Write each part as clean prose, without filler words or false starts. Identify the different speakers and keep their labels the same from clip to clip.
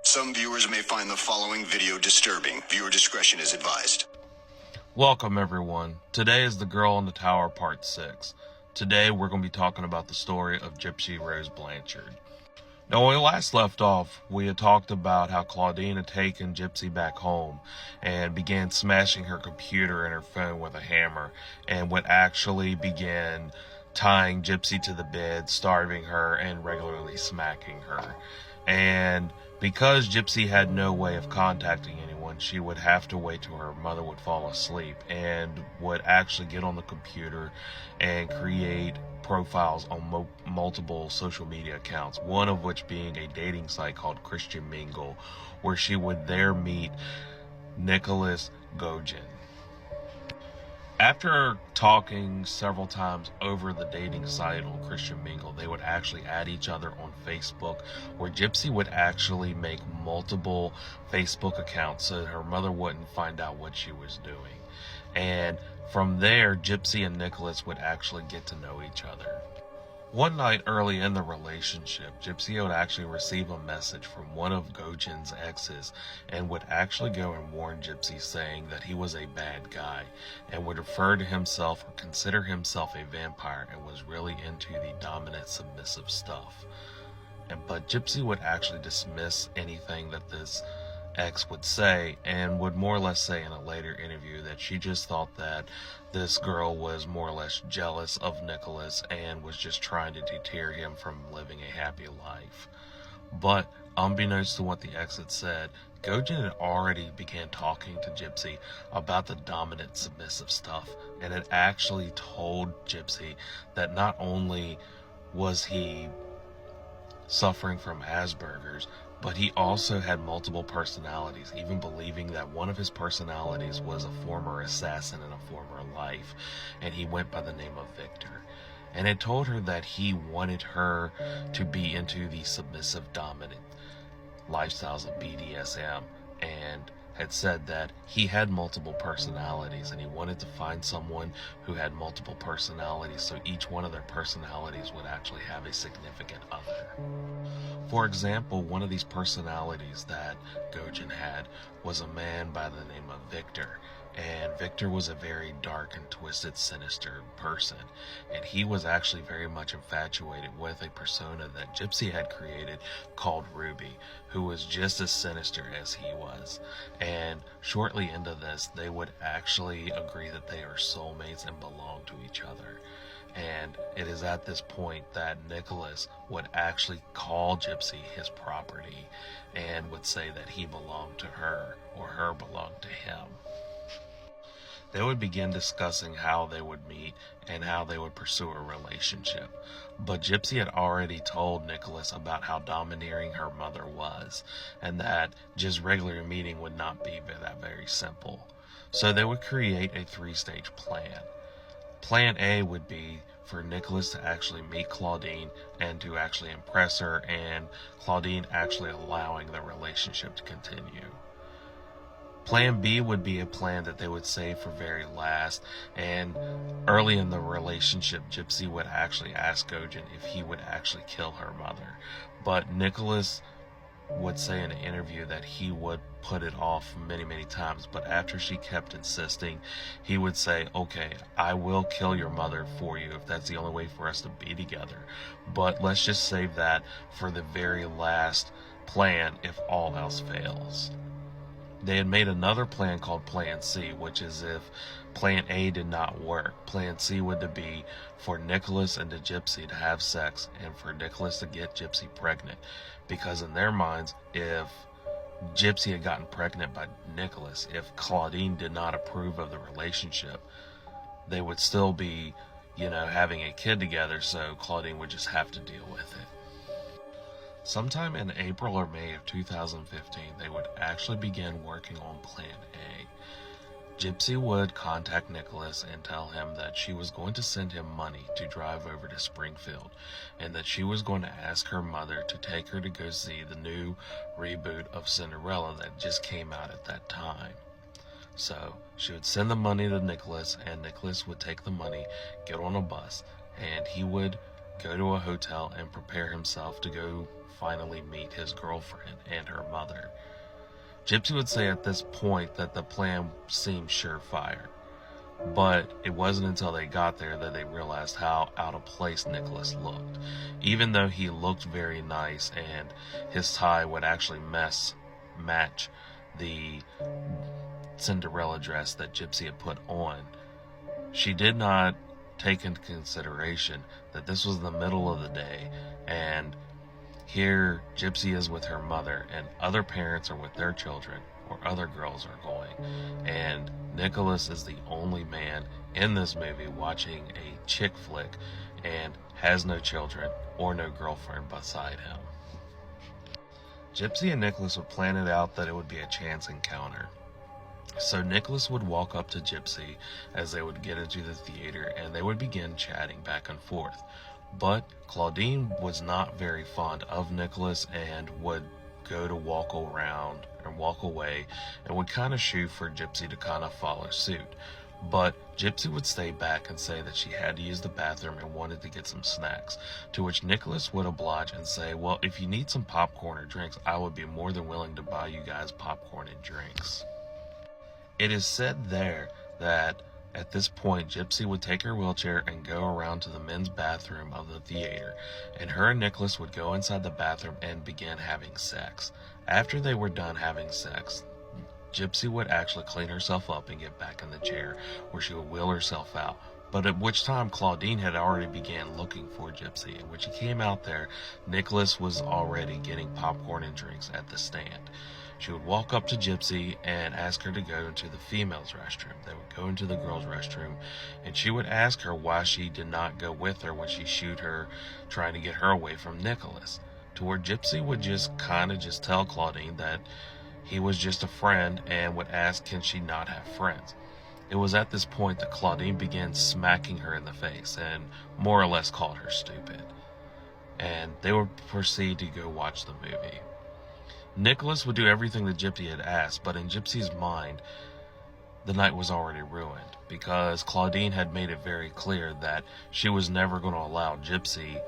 Speaker 1: Some viewers may find the following video disturbing. Viewer discretion is advised.
Speaker 2: Welcome everyone. Today is The Girl in the Tower Part 6. Today we're going to be talking about the story of Gypsy Rose Blanchard. Now when we last left off, we had talked about how Claudine had taken Gypsy back home and began smashing her computer and her phone with a hammer, and would actually begin tying Gypsy to the bed, starving her, and regularly smacking her. And because Gypsy had no way of contacting anyone, she would have to wait till her mother would fall asleep, and would actually get on the computer and create profiles on multiple social media accounts, one of which being a dating site called Christian Mingle, where she would there meet Nicholas Gogin. After talking several times over the dating site on Christian Mingle, they would actually add each other on Facebook, where Gypsy would actually make multiple Facebook accounts so her mother wouldn't find out what she was doing. And from there, Gypsy and Nicholas would actually get to know each other. One night early in the relationship, Gypsy would actually receive a message from one of Gogin's exes, and would actually go and warn Gypsy, saying that he was a bad guy and would refer to himself or consider himself a vampire and was really into the dominant, submissive stuff. But Gypsy would actually dismiss anything that this ex would say, and would more or less say in a later interview that she just thought that this girl was more or less jealous of Nicholas and was just trying to deter him from living a happy life. But unbeknownst to what the ex had said, Gogin had already began talking to Gypsy about the dominant, submissive stuff, and had actually told Gypsy that not only was he suffering from Asperger's, but he also had multiple personalities, even believing that one of his personalities was a former assassin in a former life, and he went by the name of Victor. And had told her that he wanted her to be into the submissive, dominant lifestyles of BDSM, and had said that he had multiple personalities, and he wanted to find someone who had multiple personalities, so each one of their personalities would actually have a significant other. For example, one of these personalities that Gogin had was a man by the name of Victor, and Victor was a very dark and twisted, sinister person, and he was actually very much infatuated with a persona that Gypsy had created called Ruby, who was just as sinister as he was. And shortly into this, they would actually agree that they are soulmates and belong to each other. And it is at this point that Nicholas would actually call Gypsy his property and would say that he belonged to her or her belonged to him. They would begin discussing how they would meet and how they would pursue a relationship. But Gypsy had already told Nicholas about how domineering her mother was, and that just regular meeting would not be that very simple. So they would create a 3-stage plan. Plan A would be for Nicholas to actually meet Claudine and to actually impress her, and Claudine actually allowing the relationship to continue. Plan B would be a plan that they would save for very last, and early in the relationship, Gypsy would actually ask Gogin if he would actually kill her mother. But Nicholas would say in an interview that he would put it off many, many times, but after she kept insisting, he would say, okay, I will kill your mother for you if that's the only way for us to be together, but let's just save that for the very last plan if all else fails. They had made another plan called Plan C, which is if Plan A did not work, Plan C would be for Nicholas and the Gypsy to have sex and for Nicholas to get Gypsy pregnant. Because in their minds, if Gypsy had gotten pregnant by Nicholas, if Claudine did not approve of the relationship, they would still be, having a kid together, so Claudine would just have to deal with it. Sometime in April or May of 2015, they would actually begin working on Plan A. Gypsy would contact Nicholas and tell him that she was going to send him money to drive over to Springfield, and that she was going to ask her mother to take her to go see the new reboot of Cinderella that just came out at that time. So she would send the money to Nicholas, and Nicholas would take the money, get on a bus, and he would go to a hotel and prepare himself to go finally meet his girlfriend and her mother. Gypsy would say at this point that the plan seemed surefire, but it wasn't until they got there that they realized how out of place Nicholas looked. Even though he looked very nice and his tie would actually match the Cinderella dress that Gypsy had put on, she did not take into consideration that this was the middle of the day, and here Gypsy is with her mother, and other parents are with their children, or other girls are going, and Nicholas is the only man in this movie watching a chick flick and has no children or no girlfriend beside him. Gypsy and Nicholas would plan it out that it would be a chance encounter. So Nicholas would walk up to Gypsy as they would get into the theater, and they would begin chatting back and forth. But Claudine was not very fond of Nicholas and would go to walk around and walk away and would kind of shoot for Gypsy to kind of follow suit. But Gypsy would stay back and say that she had to use the bathroom and wanted to get some snacks, to which Nicholas would oblige and say, well, if you need some popcorn or drinks, I would be more than willing to buy you guys popcorn and drinks. It is said there that at this point, Gypsy would take her wheelchair and go around to the men's bathroom of the theater, and her and Nicholas would go inside the bathroom and begin having sex. After they were done having sex, Gypsy would actually clean herself up and get back in the chair, where she would wheel herself out. But at which time Claudine had already began looking for Gypsy, and when she came out there, Nicholas was already getting popcorn and drinks at the stand. She would walk up to Gypsy and ask her to go into the female's restroom. They would go into the girl's restroom, and she would ask her why she did not go with her when she shooed her, trying to get her away from Nicholas. To where Gypsy would just tell Claudine that he was just a friend and would ask, can she not have friends? It was at this point that Claudine began smacking her in the face and more or less called her stupid. And they would proceed to go watch the movie. Nicholas would do everything that Gypsy had asked, but in Gypsy's mind, the night was already ruined, because Claudine had made it very clear that she was never going to allow Gypsy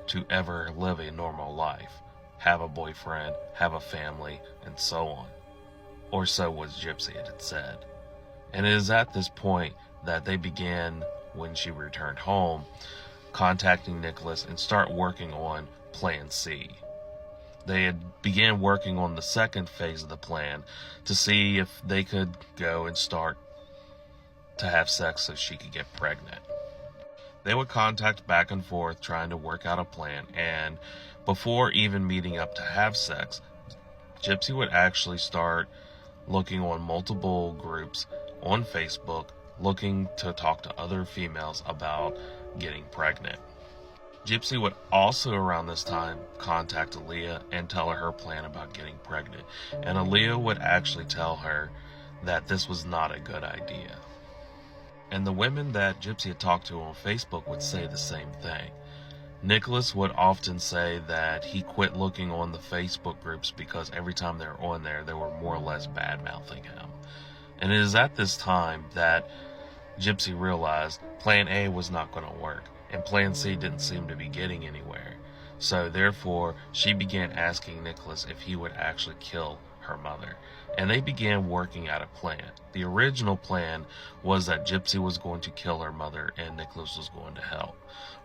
Speaker 2: to ever live a normal life, have a boyfriend, have a family, and so on. Or so was Gypsy, it had said. And it is at this point that they began, when she returned home, contacting Nicholas and start working on Plan C. They had began working on the second phase of the plan to see if they could go and start to have sex so she could get pregnant. They would contact back and forth trying to work out a plan, and before even meeting up to have sex, Gypsy would actually start looking on multiple groups on Facebook, looking to talk to other females about getting pregnant. Gypsy would also around this time contact Aaliyah and tell her plan about getting pregnant, and Aaliyah would actually tell her that this was not a good idea. And the women that Gypsy had talked to on Facebook would say the same thing. Nicholas would often say that he quit looking on the Facebook groups because every time they were on there, they were more or less bad-mouthing him. And it is at this time that Gypsy realized Plan A was not going to work, and Plan C didn't seem to be getting anywhere. So therefore, she began asking Nicholas if he would actually kill her mother, and they began working out a plan. The original plan was that Gypsy was going to kill her mother and Nicholas was going to help,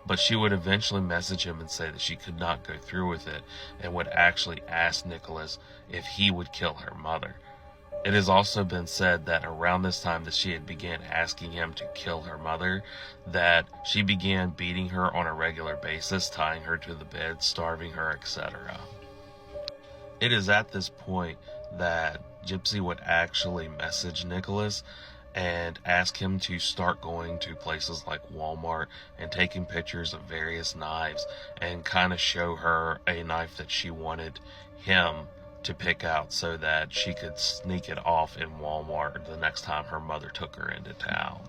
Speaker 2: but she would eventually message him and say that she could not go through with it and would actually ask Nicholas if he would kill her mother. It has also been said that around this time that she had began asking him to kill her mother, that she began beating her on a regular basis, tying her to the bed, starving her, etc. It is at this point that Gypsy would actually message Nicholas and ask him to start going to places like Walmart and taking pictures of various knives and kind of show her a knife that she wanted him to pick out so that she could sneak it off in Walmart the next time her mother took her into town.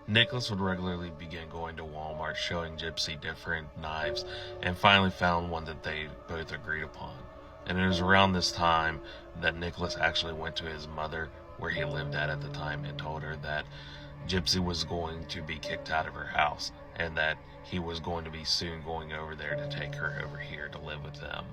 Speaker 2: Nicholas would regularly begin going to Walmart, showing Gypsy different knives, and finally found one that they both agreed upon. And it was around this time that Nicholas actually went to his mother, where he lived at the time, and told her that Gypsy was going to be kicked out of her house and that he was going to be soon going over there to take her over here to live with them.